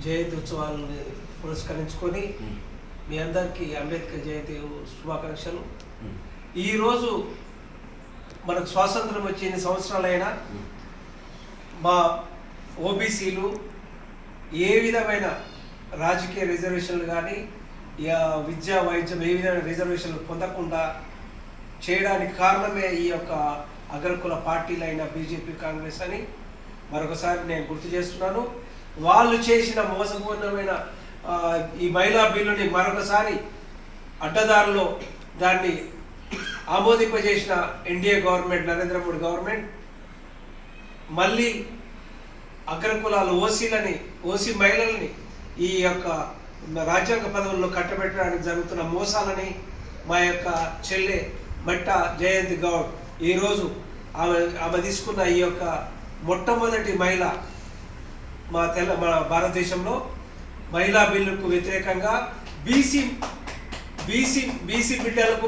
జయంతి ఉత్సవాలని పురస్కరించుకొని మీ అందరికీ అంబేద్కర్ జయంతి శుభాకాంక్షలు. ఈరోజు మనకు స్వాతంత్రం వచ్చి ఎన్ని సంవత్సరాలైనా మా ఓబీసీలు ఏ విధమైన రాజకీయ రిజర్వేషన్లు కానీ విద్యా వైద్యం ఏ విధమైన రిజర్వేషన్లు పొందకుండా చేయడానికి కారణమే ఈ యొక్క అగ్రకుల పార్టీలైన బీజేపీ, కాంగ్రెస్ అని మరొకసారి నేను గుర్తు చేస్తున్నాను. వాళ్ళు చేసిన మోసపూర్ణమైన ఈ మహిళా బిల్లుని మరొకసారి అడ్డదారులో దాన్ని ఆమోదింపజేసిన NDA government, Narendra Modi government మళ్ళీ అగ్రకులాలు ఓసీ మహిళల్ని ఈ యొక్క రాజ్యాంగ పదవుల్లో కట్టబెట్టడానికి జరుగుతున్న మోసాలని మా యొక్క చెల్లె మట్ట జయంతి గౌడ్ ఈరోజు ఆమె తీసుకున్న ఈ యొక్క మొట్టమొదటి మహిళ మా భారతదేశంలో మహిళా బిల్లుకు వ్యతిరేకంగా బీసీ బిడ్డలకు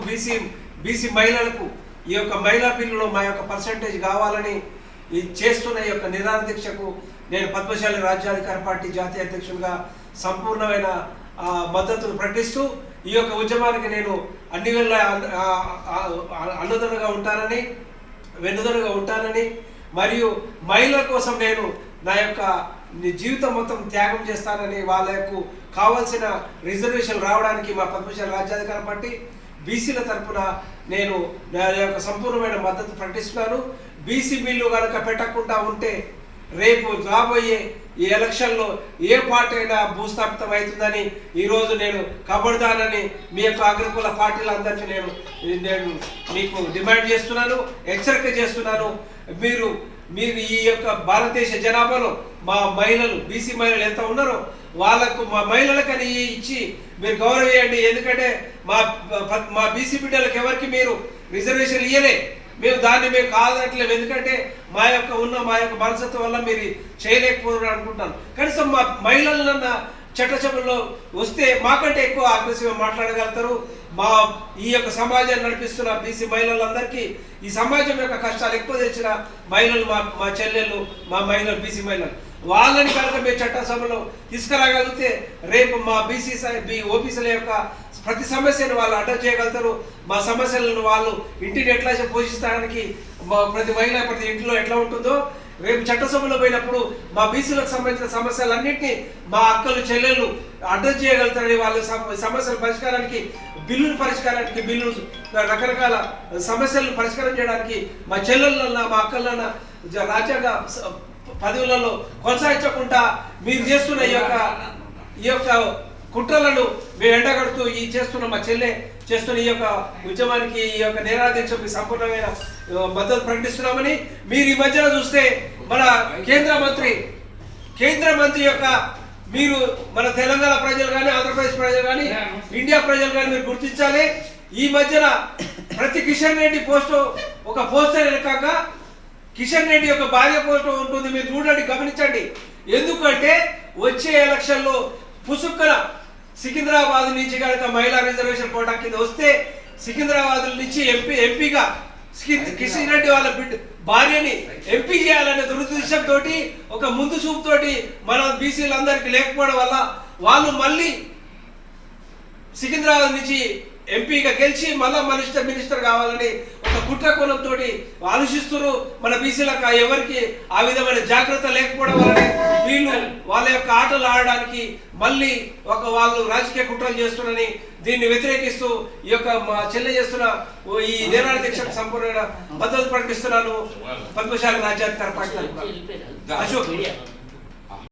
బీసీ మహిళలకు ఈ యొక్క మహిళా బిల్లులో మా యొక్క పర్సంటేజ్ కావాలని చేస్తున్న ఈ యొక్క నిరాహార దీక్షకు నేను పద్మశాలి రాజ్యాధికార పార్టీ జాతీయ అధ్యక్షుడిగా సంపూర్ణమైన మద్దతును ప్రకటిస్తూ ఈ యొక్క ఉద్యమానికి నేను అన్ని వేళ వెన్నుదన్నుగా ఉంటానని మరియు మహిళల కోసం నేను నా యొక్క జీవితం మొత్తం త్యాగం చేస్తానని, వాళ్ళకు కావాల్సిన రిజర్వేషన్ రావడానికి మా పద్మశాలి రాజ్యాధికార పార్టీ బీసీల తరఫున నేను నా యొక్క సంపూర్ణమైన మద్దతు ప్రకటిస్తున్నాను. బీసీ బిల్లు కనుక పెట్టకుండా ఉంటే రేపు రాబోయే ఈ ఎలక్షన్లో ఏ పార్టీ అయినా భూస్థాపితం అవుతుందని ఈరోజు నేను కబడ్దానని మీ యొక్క అగ్రకుల పార్టీలందరికీ నేను మీకు డిమాండ్ చేస్తున్నాను, హెచ్చరిక చేస్తున్నాను. మీరు ఈ యొక్క భారతదేశ జనాభాలో మా మహిళలు, బీసీ మహిళలు ఎంత ఉన్నారో వాళ్ళకు మా మహిళలకని ఇచ్చి మీరు గౌరవించండి. ఎందుకంటే మా బీసీ బిడ్డలకు ఎవరికి మీరు రిజర్వేషన్ ఇయ్యలే. మేము కాదట్లేము. ఎందుకంటే మా యొక్క మనస్తత్వం వల్ల మీరు చేయలేకపోతున్నారు అనుకుంటాను. కనీసం మా మహిళలన్న చట్టసభల్లో వస్తే మాకంటే ఎక్కువ అగ్రెసివ్గా మాట్లాడగలుగుతారు. ఈ యొక్క సమాజాన్ని నడిపిస్తున్న బీసీ మహిళలందరికీ ఈ సమాజం యొక్క కష్టాలు ఎక్కువ తెచ్చిన మహిళలు మా చెల్లెళ్ళు, మా మహిళలు, బీసీ మహిళలు, వాళ్ళని కనుక మీరు చట్టసభలో తీసుకురాగలిగితే రేపు మా ఓబీసీల యొక్క ప్రతి సమస్యను వాళ్ళు అడ్డం చేయగలుగుతారు. మా సమస్యలను వాళ్ళు ఇంటిని ఎట్లా పోషించడానికి ప్రతి మహిళ ప్రతి ఇంట్లో ఎట్లా ఉంటుందో రేపు చట్టసభలో పోయినప్పుడు మా బీసీలకు సంబంధించిన సమస్యలన్నింటినీ మా అక్కలు, చెల్లెళ్ళు అడ్డం చేయగలుగుతారని, వాళ్ళ సమస్యల పరిష్కారానికి బిల్లు రకరకాల సమస్యలను పరిష్కారం చేయడానికి మా చెల్లెళ్ళన్నా మా అక్కలన్నా రాజ్యాంగ పదవులలో కొనసాగించకుండా మీరు చేస్తున్న ఈ యొక్క కుట్రలను మేము ఎండగడుతూ చేస్తున్న మా చెల్లె చేస్తున్న ఈ యొక్క ఉద్యమానికి, ఈ యొక్క నిరాహార దీక్షకు సంపూర్ణమైన మద్దతు ప్రకటిస్తున్నామని. మీరు ఈ మధ్యన చూస్తే మన కేంద్ర మంత్రి యొక్క మీరు మన తెలంగాణ ప్రజలు కానీ, ఆంధ్రప్రదేశ్ ప్రజలు కానీ, ఇండియా ప్రజలు కానీ మీరు గుర్తించాలి. ఈ మధ్యన ప్రతి కిషన్ రెడ్డి ఒక పోస్టర్ వెనకాక కిషన్ రెడ్డి యొక్క భార్య ఫోటో ఉంటుంది. మీరు చూడండి, గమనించండి. ఎందుకంటే వచ్చే ఎలక్షన్లో పుసుక్కన సికింద్రాబాద్ నుంచి కనుక మహిళా రిజర్వేషన్ కోటా కింద వస్తే సికింద్రాబాద్ నుంచి ఎంపీగా కిషన్ రెడ్డి వాళ్ళ భార్యని ఎంపీ చేయాలనే దురుద్దేశంతో ఒక ముందు చూపుతోటి మన బీసీలందరికీ లేకపోవడం వల్ల వాళ్ళు మళ్ళీ సికింద్రాబాద్ నుంచి ఎంపీగా గెలిచి మళ్ళా మినిస్టర్ కావాలని ఒక కుట్ర కోణంతో ఆలోచిస్తున్నారు. మన బీసీలకు ఎవరికి ఆ విధమైన జాగ్రత్త లేకపోవడం వల్లనే వీళ్ళు వాళ్ళ యొక్క ఆటలు ఆడడానికి మళ్ళీ వాళ్ళు రాజకీయ కుట్రలు చేస్తున్నారని దీన్ని వ్యతిరేకిస్తూ ఈ యొక్క మా చెల్లె చేస్తున్న ఈ నిరాహార దీక్షకు సంపూర్ణ మద్దతు ప్రకటిస్తున్నాను. పద్మశాలి రాజ్యాధికార పార్టీ అశోక్.